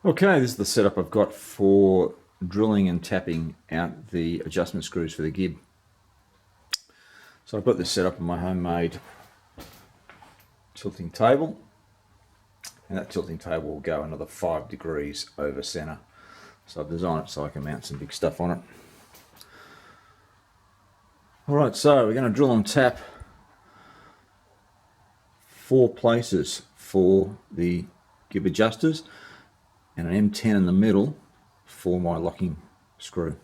Okay, this is the setup I've got for drilling and tapping out the adjustment screws for the Gib. So I've got this set up on my homemade tilting table, and that tilting table will go another 5 degrees over center. So I've designed it so I can mount some big stuff on it. Alright, so we're going to drill and tap 4 places for the Gib adjusters and an M10 in the middle for my locking screw.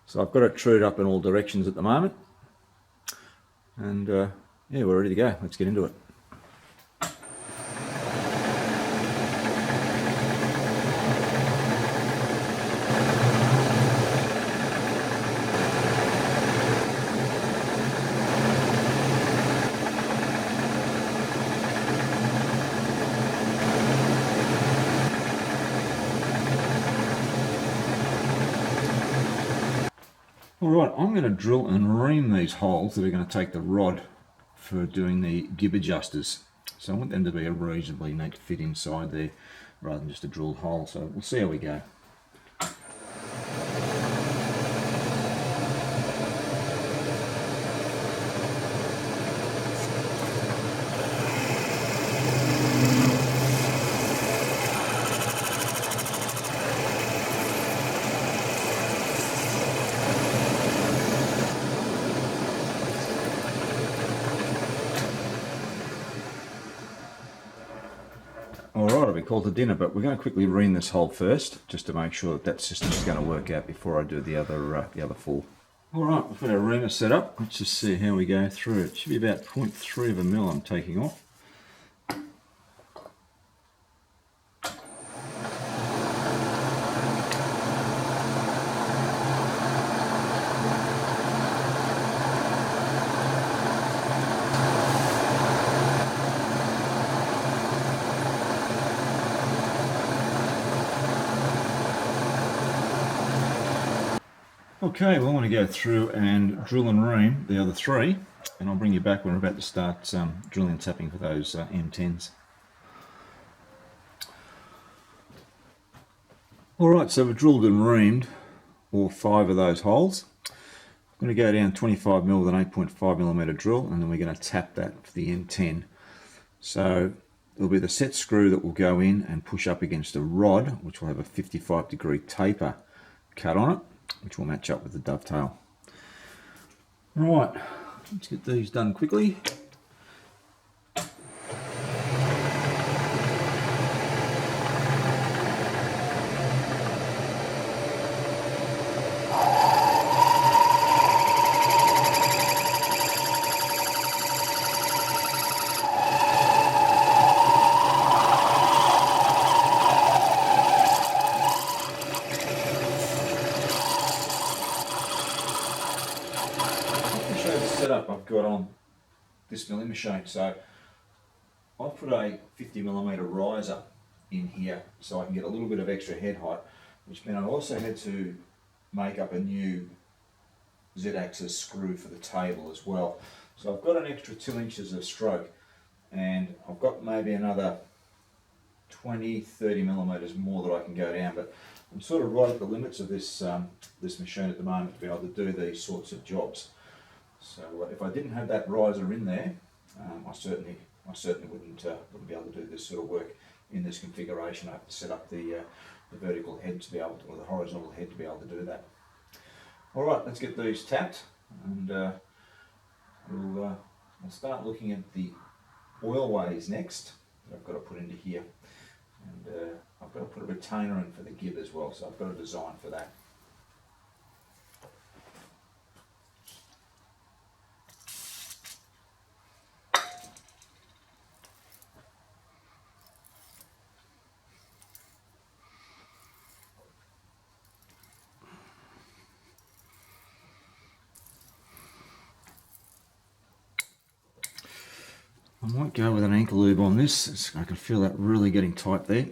So I've got it trued up in all directions at the moment, and yeah, we're ready to go. Let's get into it. Alright, I'm going to drill and ream these holes that are going to take the rod for doing the Gib adjusters. So I want them to be a reasonably neat fit inside there rather than just a drilled hole. So we'll see how we go. Alright, I'll be called to dinner, but we're going to quickly ream this hole first, just to make sure that that system is going to work out before I do the other 4. Alright, we've got our reamer set up. Let's just see how we go through. It should be about 0.3 of a mil I'm taking off. Okay, well, I'm going to go through and drill and ream the other 3, and I'll bring you back when we're about to start drilling and tapping for those M10s. Alright, so we've drilled and reamed all 5 of those holes. I'm going to go down 25mm with an 8.5mm drill, and then we're going to tap that for the M10. So there'll be the set screw that will go in and push up against a rod, which will have a 55-degree taper cut on it, which will match up with the dovetail. Right, let's get these done quickly. Setup I've got on this milling machine. So I've put a 50mm riser in here so I can get a little bit of extra head height, which meant I also had to make up a new Z-axis screw for the table as well. So I've got an extra 2 inches of stroke, and I've got maybe another 20-30mm more that I can go down, but I'm sort of right at the limits of this this machine at the moment to be able to do these sorts of jobs. So if I didn't have that riser in there, I certainly wouldn't be able to do this sort of work in this configuration. I have to set up the vertical head to be able to, or the horizontal head to be able to do that. All right, let's get these tapped, and we'll start looking at the Oilways next that I've got to put into here, and I've got to put a retainer in for the Gib as well. So I've got a design for that. I might go with an ankle lube on this. I can feel that really getting tight there.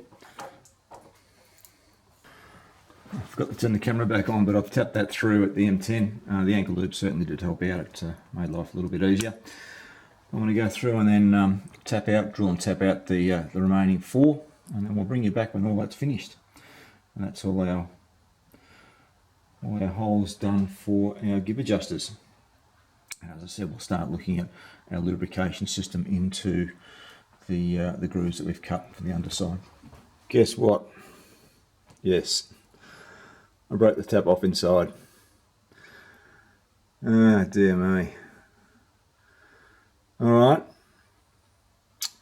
I forgot to turn the camera back on, but I've tapped that through at the M10. The ankle lube certainly did help out. It made life a little bit easier. I'm going to go through and then drill and tap out the remaining 4, and then we'll bring you back when all that's finished. And that's all our holes done for our Gib adjusters. And as I said, we'll start looking at our lubrication system into the grooves that we've cut for the underside. Guess what? Yes, I broke the tap off inside. Ah, dear me. Alright,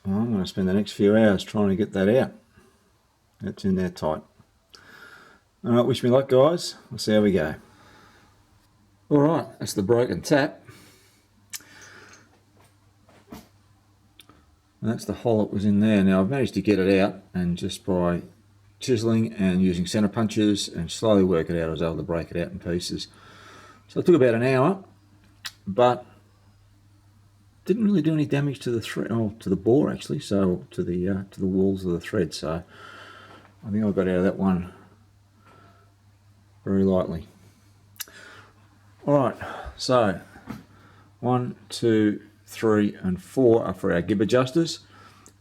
well, I'm going to spend the next few hours trying to get that out. That's in there tight. Alright, wish me luck, guys. We'll see how we go. Alright, that's the broken tap. And that's the hole that was in there. Now I've managed to get it out, and just by chiseling and using center punches and slowly work it out, I was able to break it out in pieces. So it took about an hour, but didn't really do any damage to the thread, to the bore actually, so to the walls of the thread. So I think I got out of that one very lightly. Alright, so 1, 2, 3 and 4 are for our Gib adjusters,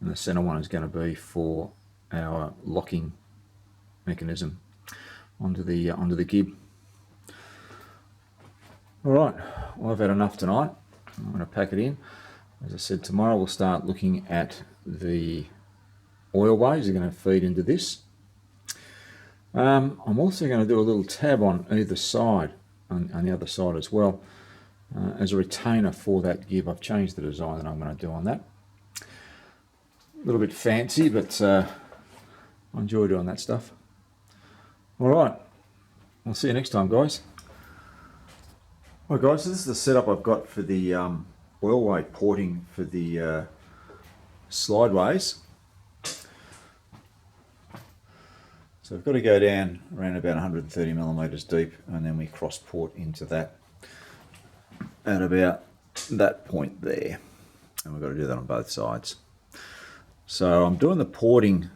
and the center one is going to be for our locking mechanism onto the Gib. Alright, well, I've had enough tonight. I'm going to pack it in. As I said, tomorrow we'll start looking at the oilways. They're going to feed into this. I'm also going to do a little tab on either side, on the other side as well, as a retainer for that Gib. I've changed the design that I'm going to do on that. A little bit fancy, but I enjoy doing that stuff. Alright, I'll see you next time, guys. Alright guys, so this is the setup I've got for the oilway porting for the slideways. So we've got to go down around about 130 millimeters deep, and then we cross port into that at about that point there. And we've got to do that on both sides. So I'm doing the porting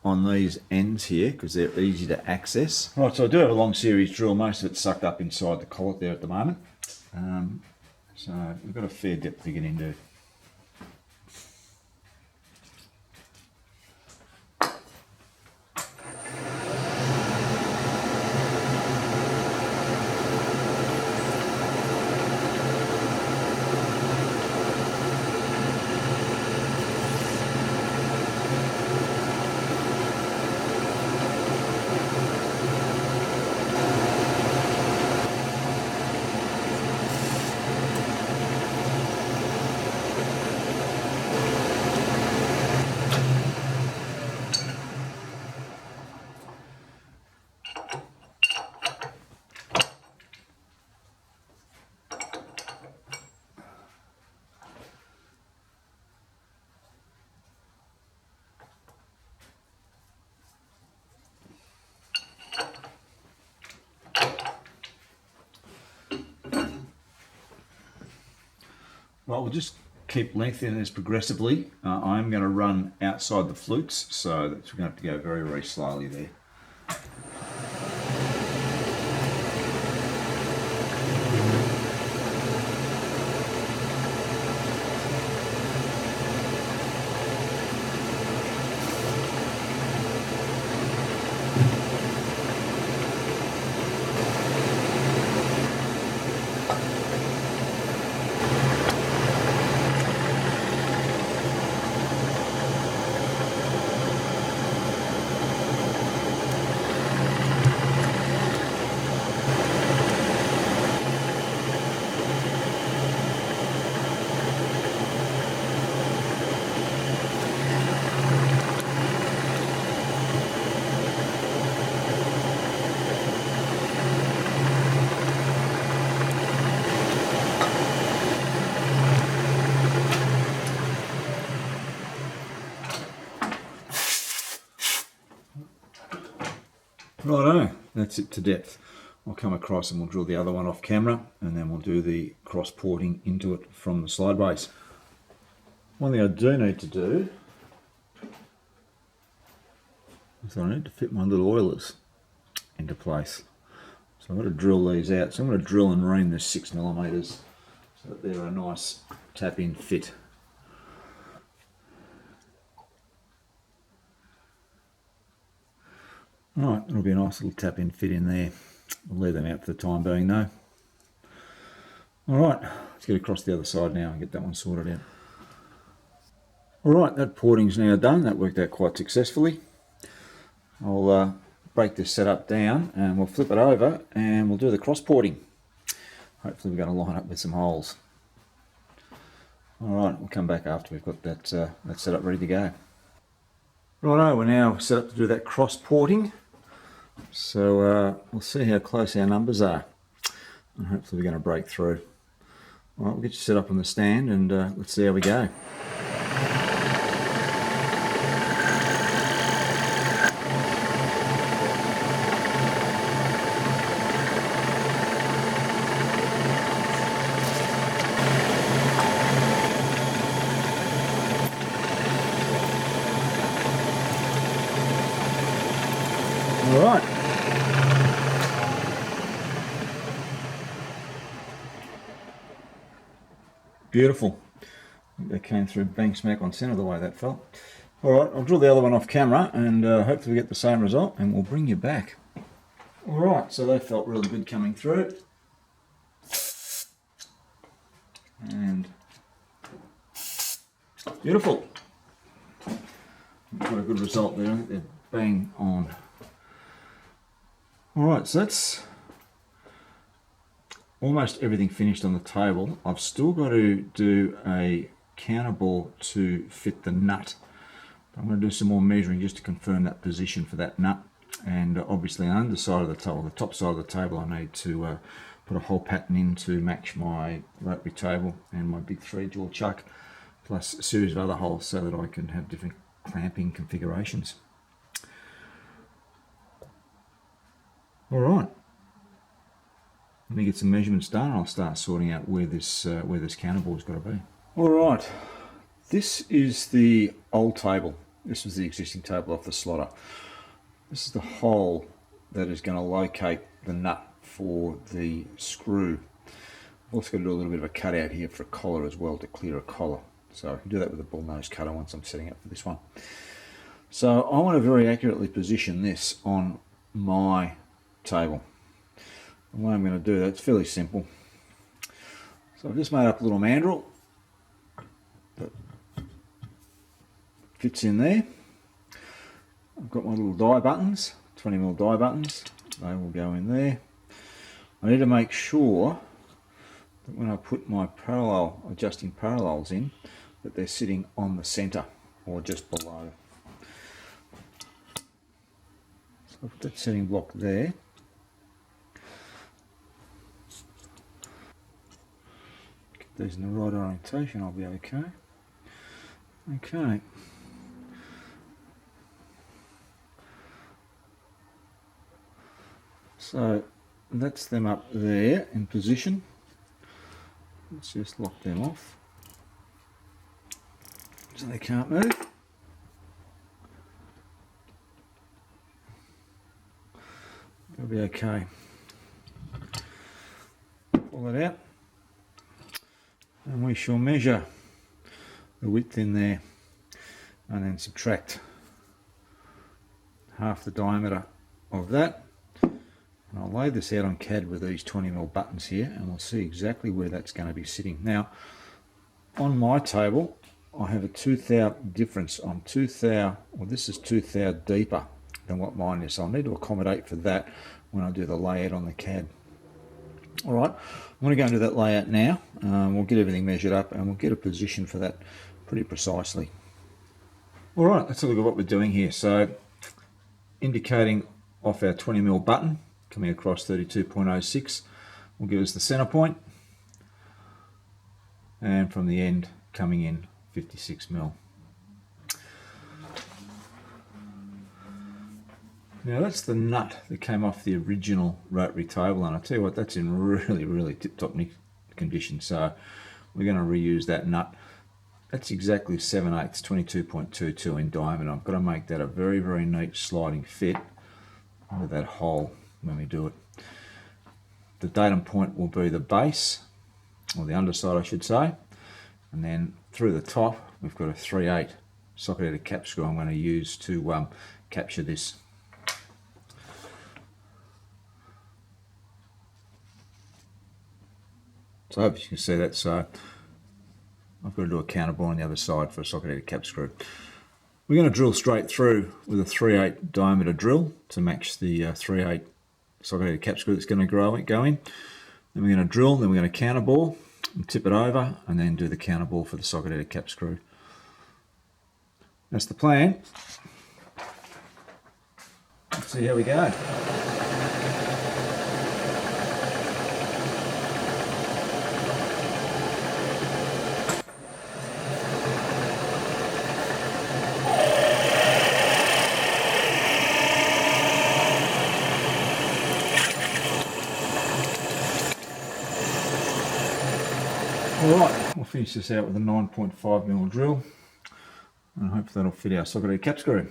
on these ends here because they're easy to access. Right, so I do have a long series drill. Most of it's sucked up inside the collet there at the moment. So we've got a fair depth to get into. Well, we'll just keep lengthening this progressively. I'm going to run outside the flutes, so that's, we're going to have to go very, very slowly there. Righto, that's it to depth. I'll come across and we'll drill the other one off camera, and then we'll do the cross porting into it from the slideways. One thing I do need to do is I need to fit my little oilers into place. So I'm going to drill these out. So I'm going to drill and ream this 6 millimeters so that they're a nice tap-in fit. Alright, it'll be a nice little tap-in fit in there. We'll leave them out for the time being though. Alright, let's get across the other side now and get that one sorted out. Alright, that porting's now done. That worked out quite successfully. I'll break this setup down and we'll flip it over and we'll do the cross porting. Hopefully we're going to line up with some holes. Alright, we'll come back after we've got that setup ready to go. Righto, we're now set up to do that cross porting. So we'll see how close our numbers are. And hopefully we're going to break through. Alright, we'll get you set up on the stand and let's see how we go. Alright. Beautiful. They came through bang smack on centre the way that felt. Alright, I'll drill the other one off camera and hopefully we get the same result and we'll bring you back. Alright, so they felt really good coming through. And beautiful. Got a good result there. They're bang on. Alright, so that's almost everything finished on the table. I've still got to do a counterbore to fit the nut. I'm going to do some more measuring just to confirm that position for that nut. And obviously on the underside of the table, the top side of the table, I need to put a hole pattern in to match my rotary table and my big 3-jaw chuck, plus a series of other holes so that I can have different clamping configurations. Alright, let me get some measurements done and I'll start sorting out where this counterbore's got to be. Alright, this is the old table. This was the existing table off the slotter. This is the hole that is going to locate the nut for the screw. I've also got to do a little bit of a cutout here for a collar as well to clear a collar. So I can do that with a bull nose cutter once I'm setting up for this one. So I want to very accurately position this on my table. The way I'm going to do that, it's fairly simple. So I've just made up a little mandrel that fits in there. I've got my little die buttons, 20mm die buttons. They will go in there. I need to make sure that when I put my adjusting parallels in, that they're sitting on the center or just below. So I've put that setting block there. Get these in the right orientation, I'll be okay. Okay. So that's them up there in position. Let's just lock them off so they can't move. They'll be okay. Pull it out and we shall measure the width in there and then subtract half the diameter of that. And I'll lay this out on CAD with these 20mm buttons here and we'll see exactly where that's going to be sitting. Now, on my table, I have a 2 thou difference. I'm 2 thou, well this is 2 thou deeper than what mine is. So I'll need to accommodate for that when I do the layout on the CAD. Alright, I'm going to go and do that layout now. We'll get everything measured up and we'll get a position for that pretty precisely. Alright, let's have a look at what we're doing here. So, indicating off our 20mm button, coming across 32.06 will give us the center point, and from the end coming in 56mm. Now that's the nut that came off the original rotary table, and I tell you what, that's in really tip-top condition, so we're going to reuse that nut. That's exactly 7/8, 22.22 in diameter. I've got to make that a very neat sliding fit with that hole when we do it. The datum point will be the base, or the underside I should say, And then through the top, we've got a 3/8 socket-headed cap screw I'm going to use to capture this. So I hope you can see that. So I've got to do a counterbore on the other side for a socket-headed cap screw. We're going to drill straight through with a 3/8 diameter drill to match the 3/8 socket-headed cap screw that's going to go in. Then we're going to drill, then we're going to counterbore and tip it over, and then do the counterbore for the socket-headed cap screw. That's the plan. Let's see how we go. Alright, we'll finish this out with a 9.5mm drill, and I hope that'll fit our socket-headed cap screw.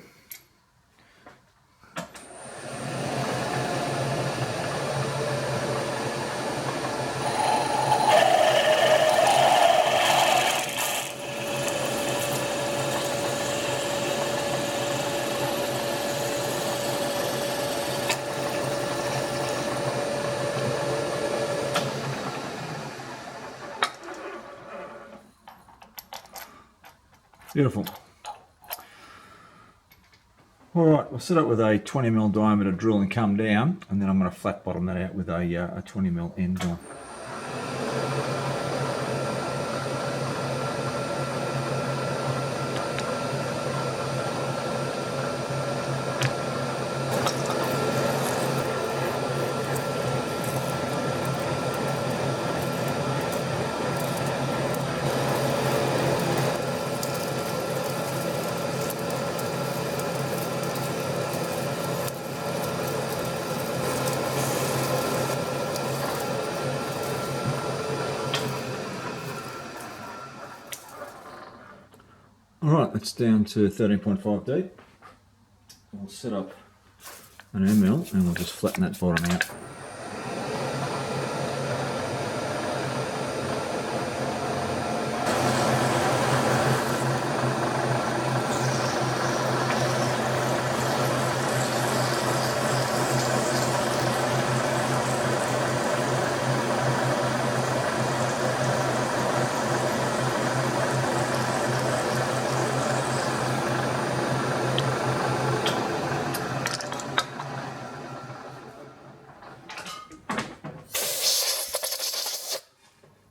Beautiful. Alright, we'll set up with a 20mm diameter drill and come down, and then I'm going to flat bottom that out with a 20mm end gun. Alright, that's down to 13.5 deep. We'll set up an end-mill and we'll just flatten that bottom out.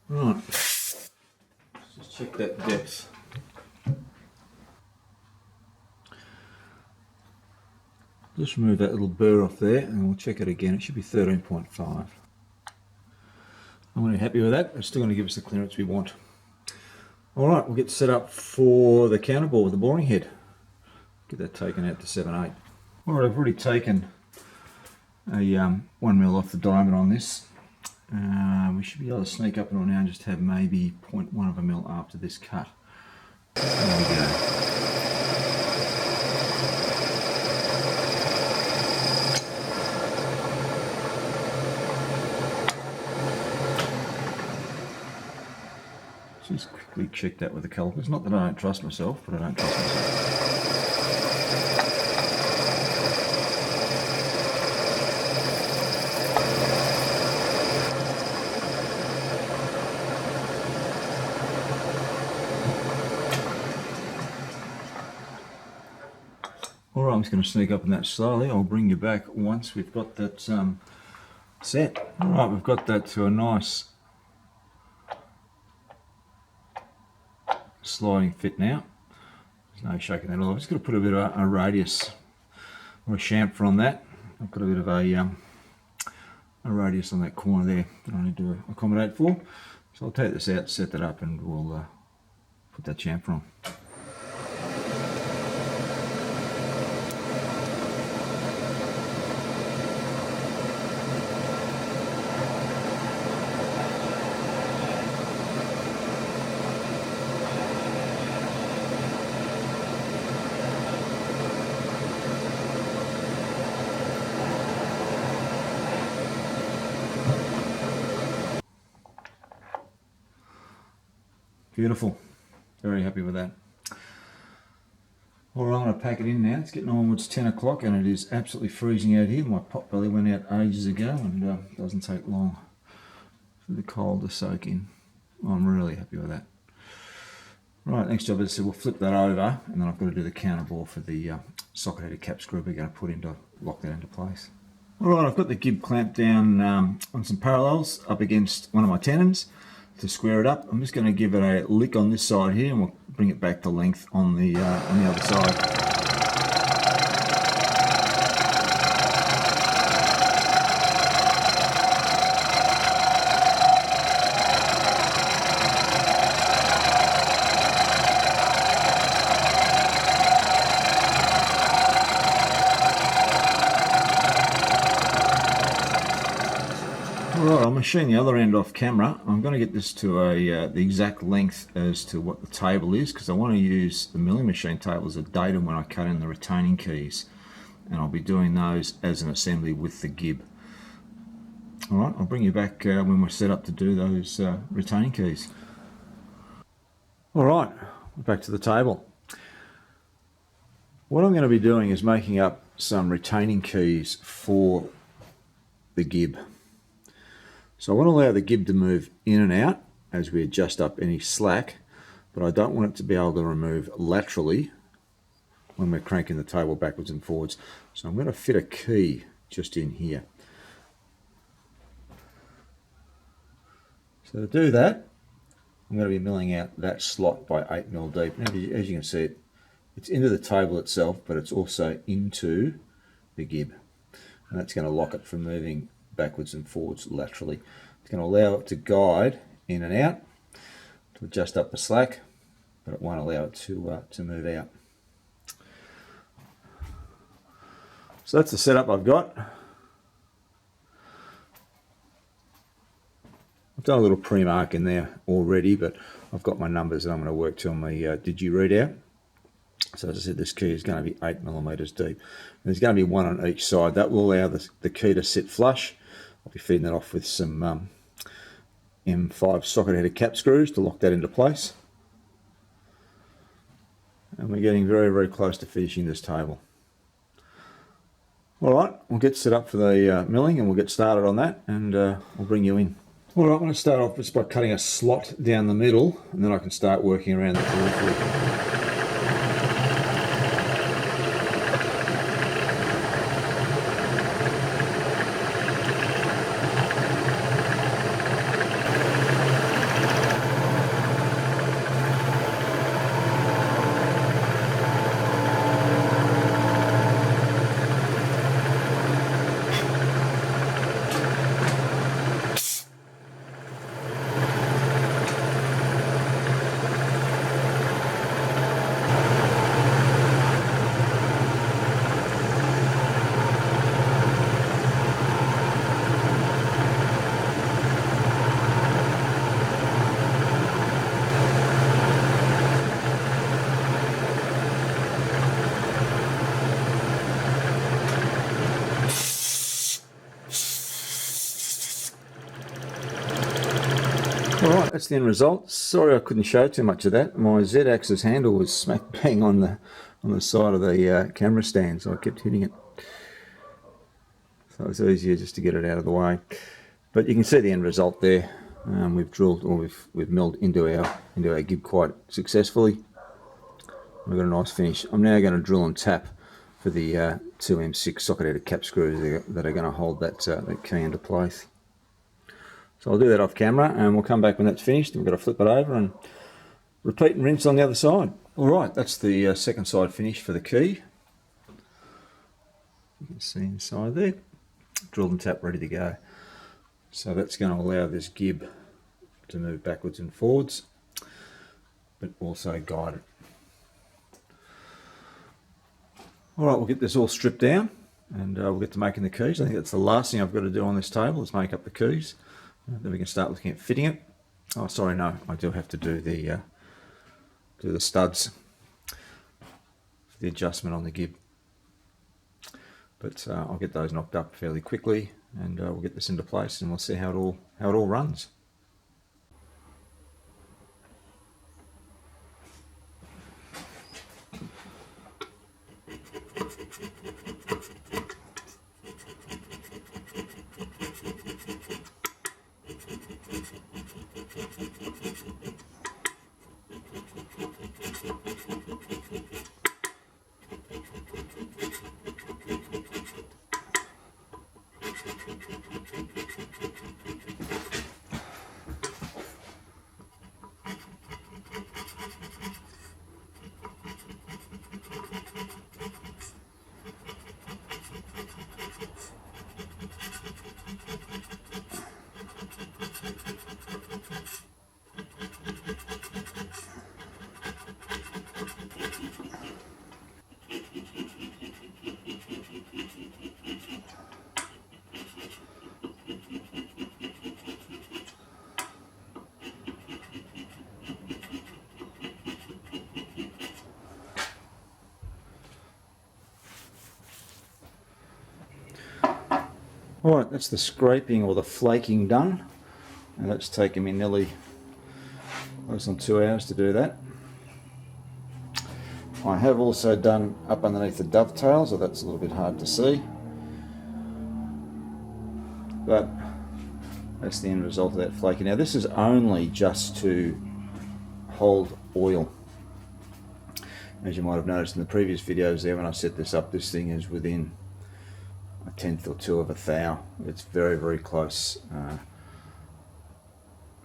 Right, let's just check that depth. Just remove that little burr off there and we'll check it again. It should be 13.5. I'm really happy with that. It's still going to give us the clearance we want. Alright, we'll get set up for the counterbore with the boring head. Get that taken out to 7/8. Alright, I've already taken a 1mm off the diamond on this. We should be able to sneak up and now and just have maybe 0.1 of a mil after this cut. There we go. Just quickly check that with the calipers. Not that I don't trust myself, but I don't trust myself. Alright, I'm just going to sneak up on that slowly. I'll bring you back once we've got that set. Alright, we've got that to a nice sliding fit now. There's no shaking that at all. I'm just going to put a bit of a radius or a chamfer on that. I've got a bit of a radius on that corner there that I need to accommodate for. So I'll take this out, set that up, and we'll put that chamfer on. Beautiful. Very happy with that. Alright, I'm going to pack it in now. It's getting onwards 10 o'clock and it is absolutely freezing out here. My pot belly went out ages ago and doesn't take long for the cold to soak in. I'm really happy with that. Right, next job is we'll flip that over and then I've got to do the counterbore for the socket-headed cap screw we're going to put in to lock that into place. Alright, I've got the Gib clamped down on some parallels up against one of my tenons to square it up. I'm just going to give it a lick on this side here and we'll bring it back to length on the other side. Alright, I'll machine the other end off camera. I'm going to get this to the exact length as to what the table is because I want to use the milling machine table as a datum when I cut in the retaining keys, and I'll be doing those as an assembly with the Gib. Alright, I'll bring you back when we're set up to do those retaining keys. Alright, back to the table. What I'm going to be doing is making up some retaining keys for the Gib. So I want to allow the Gib to move in and out as we adjust up any slack, but I don't want it to be able to remove laterally when we're cranking the table backwards and forwards. So I'm going to fit a key just in here. So to do that, I'm going to be milling out that slot by 8mm deep. Now, as you can see, it's into the table itself, but it's also into the Gib. And that's going to lock it from moving backwards and forwards laterally. It's going to allow it to guide in and out to adjust up the slack, but it won't allow it to move out. So that's the setup I've got. I've done a little pre-mark in there already, but I've got my numbers that I'm going to work to on my Digi readout. So as I said, this key is going to be 8mm deep. There's going to be one on each side. That will allow the key to sit flush. I'll be feeding that off with some M5 socket-headed cap screws to lock that into place. And we're getting very, very close to finishing this table. Alright, we'll get set up for the milling and we'll get started on that, and we'll bring you in. Alright, I'm going to start off just by cutting a slot down the middle, and then I can start working around the periphery. Alright, that's the end result. Sorry I couldn't show too much of that. My Z-axis handle was smack bang on the side of the camera stand, so I kept hitting it. So it's easier just to get it out of the way. But you can see the end result there. We've drilled, or we've milled into our Gib quite successfully. We've got a nice finish. I'm now going to drill and tap for the 2 M6 socket-headed cap screws that are going to hold that key into place. So I'll do that off camera and we'll come back when that's finished. We've got to flip it over and repeat and rinse on the other side. Alright, that's the second side finish for the key. You can see inside there. Drilled and tapped, ready to go. So that's going to allow this Gib to move backwards and forwards, but also guide it. Alright, we'll get this all stripped down and we'll get to making the keys. I think that's the last thing I've got to do on this table is make up the keys. Then we can start looking at fitting it. Oh, sorry, no, I do have to do the studs for the adjustment on the Gib. But I'll get those knocked up fairly quickly, and we'll get this into place, and we'll see how it all runs. Alright, that's the scraping or the flaking done, and that's taken me nearly close on 2 hours to do that. I have also done up underneath the dovetail, so that's a little bit hard to see, but that's the end result of that flaking. Now this is only just to hold oil. As you might have noticed in the previous videos there, when I set this up, this thing is within a tenth or two of a thou. It's very, very close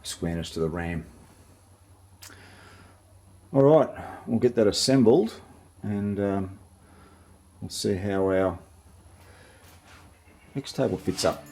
squareness to the ram. Alright, we'll get that assembled and we'll see how our next table fits up.